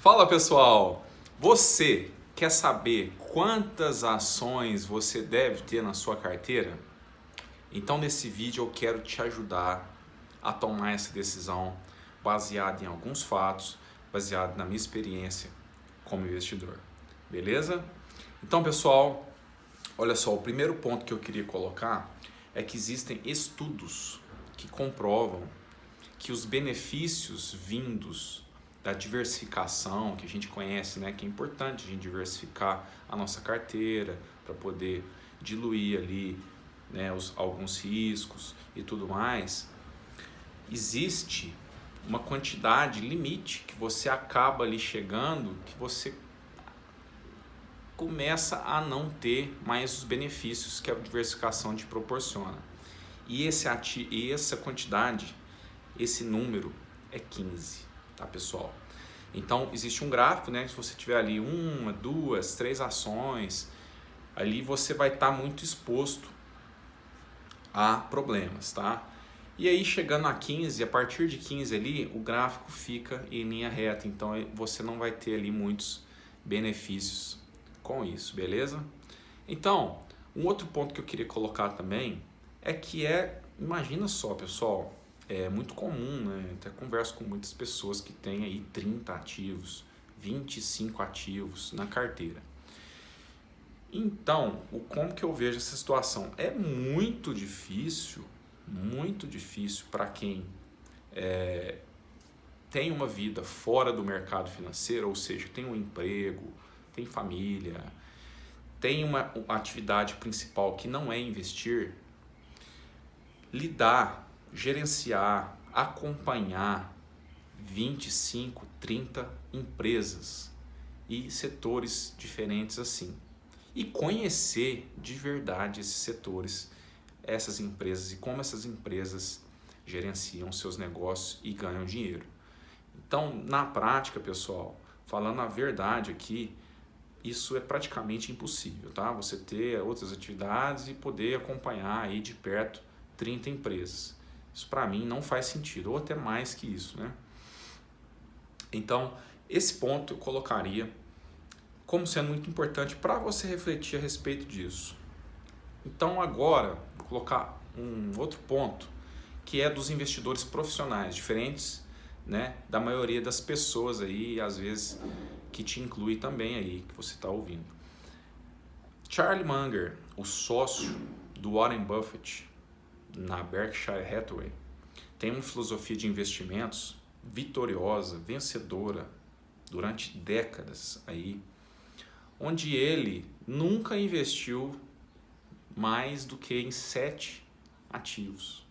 Fala pessoal, você quer saber quantas ações você deve ter na sua carteira? Então nesse vídeo eu quero te ajudar a tomar essa decisão baseada em alguns fatos, baseado na minha experiência como investidor, beleza? Então pessoal, olha só, o primeiro ponto que eu queria colocar é que existem estudos que comprovam que os benefícios vindos da diversificação, que a gente conhece, né, que é importante a gente diversificar a nossa carteira para poder diluir ali, né, alguns riscos e tudo mais, existe uma quantidade limite que você acaba ali chegando, que você começa a não ter mais os benefícios que a diversificação te proporciona. E essa quantidade, esse número é 15, tá pessoal? Então existe um gráfico, né? Se você tiver ali uma, duas, três ações, ali você vai estar muito exposto a problemas, tá? E aí chegando a 15, a partir de 15 ali, o gráfico fica em linha reta, então você não vai ter ali muitos benefícios com isso, beleza? Então, um outro ponto que eu queria colocar também é que imagina só pessoal, é muito comum, né? Até converso com muitas pessoas que têm aí 30 ativos, 25 ativos na carteira. Então, como que eu vejo essa situação? É muito difícil para quem tem uma vida fora do mercado financeiro, ou seja, tem um emprego, tem família, tem uma atividade principal que não é investir, lidar, gerenciar, acompanhar 25, 30 empresas e setores diferentes assim. E conhecer de verdade esses setores, essas empresas e como essas empresas gerenciam seus negócios e ganham dinheiro. Então, na prática, pessoal, falando a verdade aqui, isso é praticamente impossível, tá? Você ter outras atividades e poder acompanhar aí de perto 30 empresas. Isso para mim não faz sentido, ou até mais que isso, né? Então, esse ponto eu colocaria como sendo muito importante para você refletir a respeito disso. Então agora, vou colocar um outro ponto, que é dos investidores profissionais, diferentes, né, da maioria das pessoas aí, às vezes, que te inclui também aí, que você está ouvindo. Charlie Munger, o sócio do Warren Buffett, na Berkshire Hathaway, tem uma filosofia de investimentos vitoriosa, vencedora, durante décadas aí, onde ele nunca investiu mais do que em 7 ativos.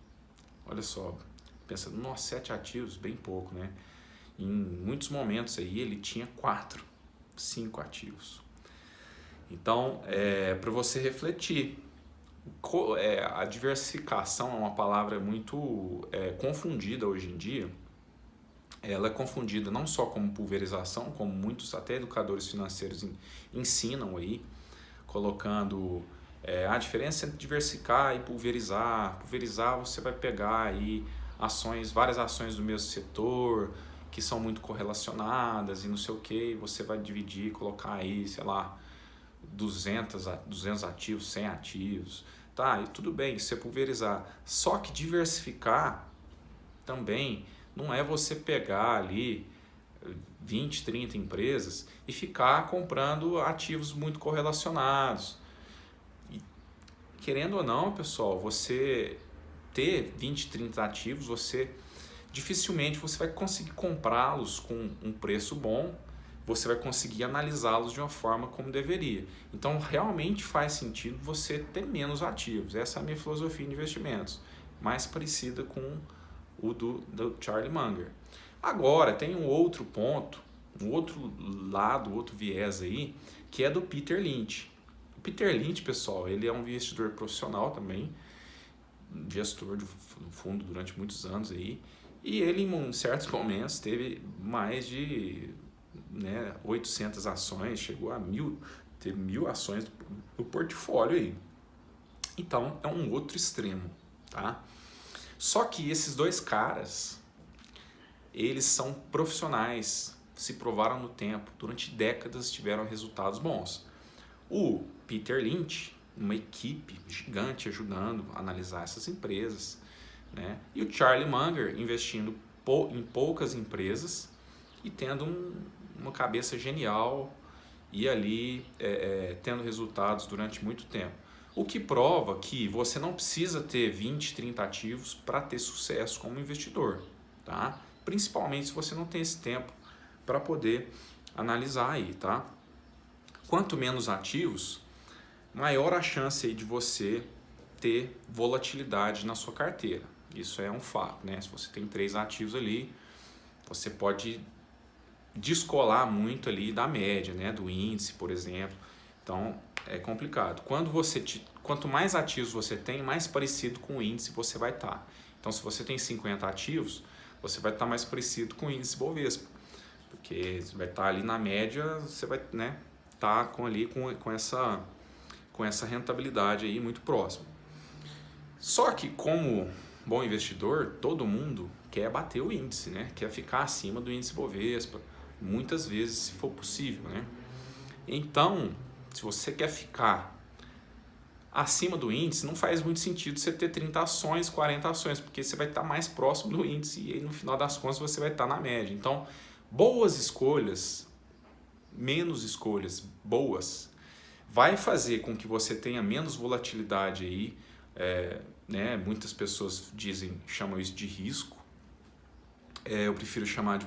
Olha só, pensando, nossa, 7 ativos, bem pouco, né? Em muitos momentos aí ele tinha 4, 5 ativos. Então, para você refletir, a diversificação é uma palavra muito confundida hoje em dia. Ela é confundida não só como pulverização, como muitos até educadores financeiros ensinam aí, colocando a diferença entre diversificar e pulverizar. Pulverizar, você vai pegar aí várias ações do mesmo setor, que são muito correlacionadas e não sei o que, você vai dividir, colocar aí, sei lá, 200 ativos, 100 ativos, tá? E tudo bem, isso é pulverizar. Só que diversificar também não é você pegar ali 20, 30 empresas e ficar comprando ativos muito correlacionados. E, querendo ou não, pessoal, você ter 20, 30 ativos, dificilmente você vai conseguir comprá-los com um preço bom, você vai conseguir analisá-los de uma forma como deveria. Então, realmente faz sentido você ter menos ativos. Essa é a minha filosofia de investimentos, mais parecida com o do Charlie Munger. Agora, tem um outro ponto, um outro lado, outro viés aí, que é do Peter Lynch. O Peter Lynch, pessoal, ele é um investidor profissional também, gestor do fundo durante muitos anos aí, e ele em certos momentos teve mais de 800 ações, chegou a 1.000 ações do portfólio aí. Então é um outro extremo, tá? Só que esses dois caras, eles são profissionais, se provaram no tempo, durante décadas tiveram resultados bons. O Peter Lynch, uma equipe gigante ajudando a analisar essas empresas, né? E o Charlie Munger investindo em poucas empresas e tendo uma cabeça genial e ali tendo resultados durante muito tempo. O que prova que você não precisa ter 20, 30 ativos para ter sucesso como investidor, tá? Principalmente se você não tem esse tempo para poder analisar aí, tá? Quanto menos ativos, maior a chance aí de você ter volatilidade na sua carteira. Isso é um fato, né? Se você tem 3 ativos ali, você pode descolar muito ali da média, né? Do índice, por exemplo. Então, é complicado. Quanto mais ativos você tem, mais parecido com o índice você vai estar. Então, se você tem 50 ativos, você vai estar mais parecido com o índice Bovespa. Porque você vai estar ali na média, você vai, né, estar com essa rentabilidade aí muito próxima. Só que como bom investidor, todo mundo quer bater o índice, né? Quer ficar acima do índice Bovespa, muitas vezes, se for possível, né? Então, se você quer ficar acima do índice, não faz muito sentido você ter 30 ações, 40 ações, porque você vai estar mais próximo do índice e aí, no final das contas você vai estar na média. Então, boas escolhas, menos escolhas boas, vai fazer com que você tenha menos volatilidade aí, né? Muitas pessoas chamam isso de risco. Eu prefiro chamar de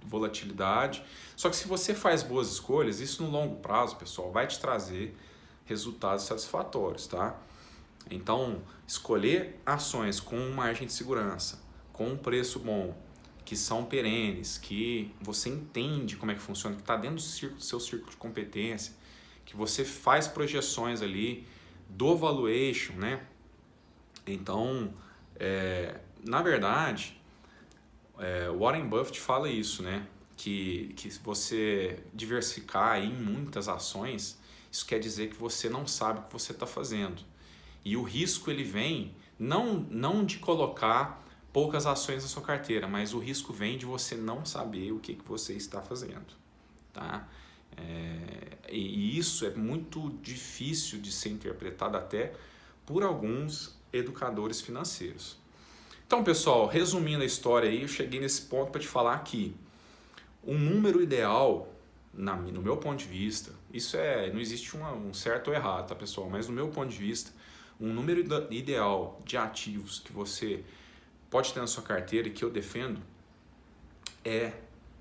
volatilidade. Só que se você faz boas escolhas, isso no longo prazo, pessoal, vai te trazer resultados satisfatórios, tá? Então, escolher ações com margem de segurança, com um preço bom, que são perenes, que você entende como é que funciona, que está dentro do seu círculo de competência, que você faz projeções ali do valuation, né? Então, na verdade, Warren Buffett fala isso, né? Que se você diversificar aí em muitas ações, isso quer dizer que você não sabe o que você está fazendo. E o risco ele vem não de colocar poucas ações na sua carteira, mas o risco vem de você não saber o que você está fazendo, tá? E isso é muito difícil de ser interpretado até por alguns educadores financeiros. Então, pessoal, resumindo a história aí, eu cheguei nesse ponto para te falar que um número ideal, no meu ponto de vista, não existe um certo ou errado, tá, pessoal? Mas no meu ponto de vista, um número ideal de ativos que você pode ter na sua carteira e que eu defendo é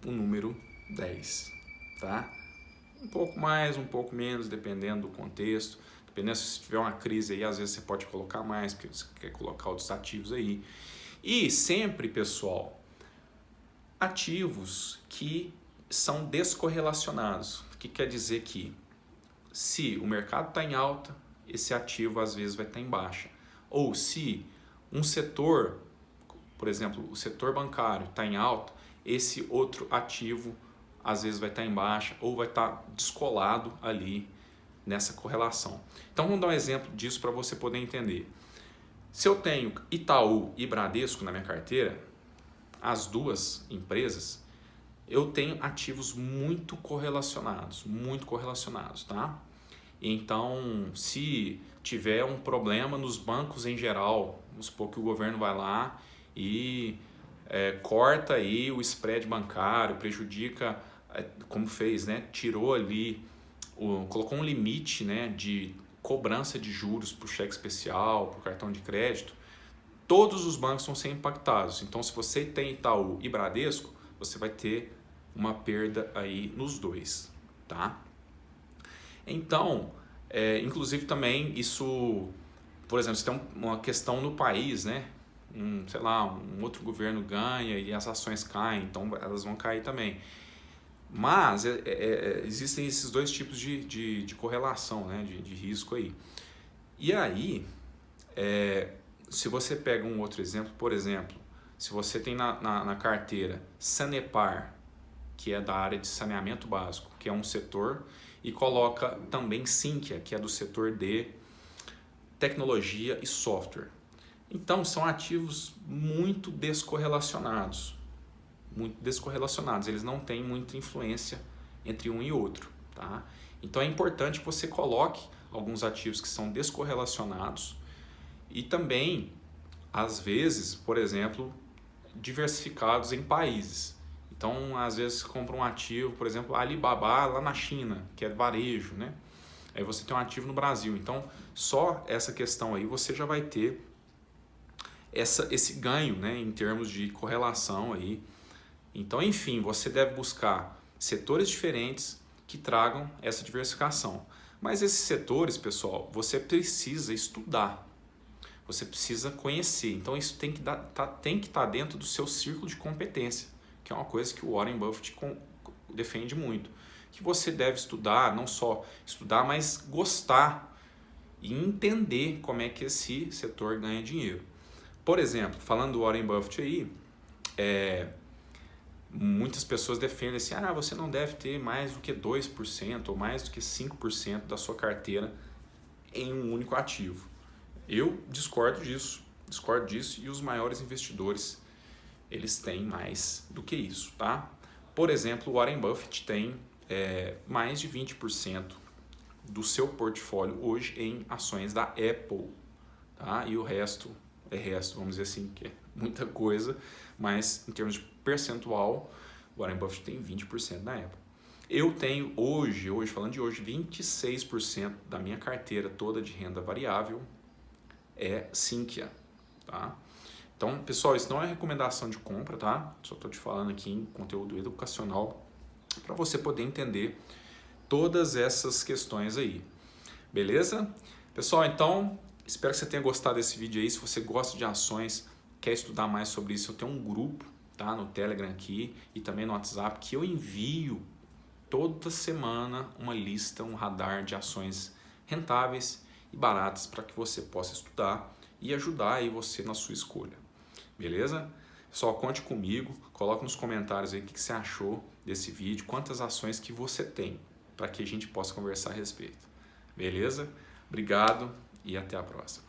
o número 10, tá? Um pouco mais, um pouco menos, dependendo do contexto. Dependendo se tiver uma crise aí, às vezes você pode colocar mais, porque você quer colocar outros ativos aí. E sempre, pessoal, ativos que são descorrelacionados. O que quer dizer que se o mercado está em alta, esse ativo às vezes vai estar em baixa. Ou se um setor, por exemplo, o setor bancário está em alta, esse outro ativo às vezes vai estar em baixa ou vai estar descolado ali nessa correlação. Então vamos dar um exemplo disso para você poder entender. Se eu tenho Itaú e Bradesco na minha carteira, as duas empresas, eu tenho ativos muito correlacionados, tá? Então, se tiver um problema nos bancos em geral, vamos supor que o governo vai lá e corta aí o spread bancário, prejudica, como fez, né? Tirou ali, colocou um limite, né, de cobrança de juros para o cheque especial, para o cartão de crédito, todos os bancos vão ser impactados. Então, se você tem Itaú e Bradesco, você vai ter uma perda aí nos dois, tá? Então, inclusive também isso, por exemplo, se tem uma questão no país, né? Sei lá, um outro governo ganha e as ações caem, então elas vão cair também. Mas existem esses dois tipos de correlação, né? de risco aí. E aí, se você pega um outro exemplo, por exemplo, se você tem na carteira Sanepar, que é da área de saneamento básico, que é um setor, e coloca também Sinqia, que é do setor de tecnologia e software. Então, são ativos muito descorrelacionados. muito descorrelacionados, eles não têm muita influência entre um e outro, tá? Então é importante que você coloque alguns ativos que são descorrelacionados e também, às vezes, por exemplo, diversificados em países. Então, às vezes, você compra um ativo, por exemplo, Alibaba lá na China, que é varejo, né? Aí você tem um ativo no Brasil. Então, só essa questão aí você já vai ter esse ganho, né, em termos de correlação aí. Então, enfim, você deve buscar setores diferentes que tragam essa diversificação. Mas esses setores, pessoal, você precisa estudar. Você precisa conhecer. Então, isso tem que estar dentro do seu círculo de competência, que é uma coisa que o Warren Buffett defende muito. Que você deve estudar, não só estudar, mas gostar e entender como é que esse setor ganha dinheiro. Por exemplo, falando do Warren Buffett aí, muitas pessoas defendem assim, você não deve ter mais do que 2% ou mais do que 5% da sua carteira em um único ativo. Eu discordo disso e os maiores investidores, eles têm mais do que isso, tá? Por exemplo, o Warren Buffett tem mais de 20% do seu portfólio hoje em ações da Apple, tá? E o resto, vamos dizer assim, que é muita coisa, mas em termos de percentual, o Warren Buffett tem 20% da Apple. Eu tenho hoje, falando de hoje, 26% da minha carteira toda de renda variável é Sinqia, tá? Então, pessoal, isso não é recomendação de compra, tá? Só estou te falando aqui em conteúdo educacional para você poder entender todas essas questões aí, beleza? Pessoal, então, espero que você tenha gostado desse vídeo aí. Se você gosta de ações, quer estudar mais sobre isso, eu tenho um grupo, tá, no Telegram aqui e também no WhatsApp, que eu envio toda semana uma lista, um radar de ações rentáveis e baratas para que você possa estudar e ajudar aí você na sua escolha, beleza? Só conte comigo, coloque nos comentários aí o que você achou desse vídeo, quantas ações que você tem, para que a gente possa conversar a respeito, beleza? Obrigado e até a próxima.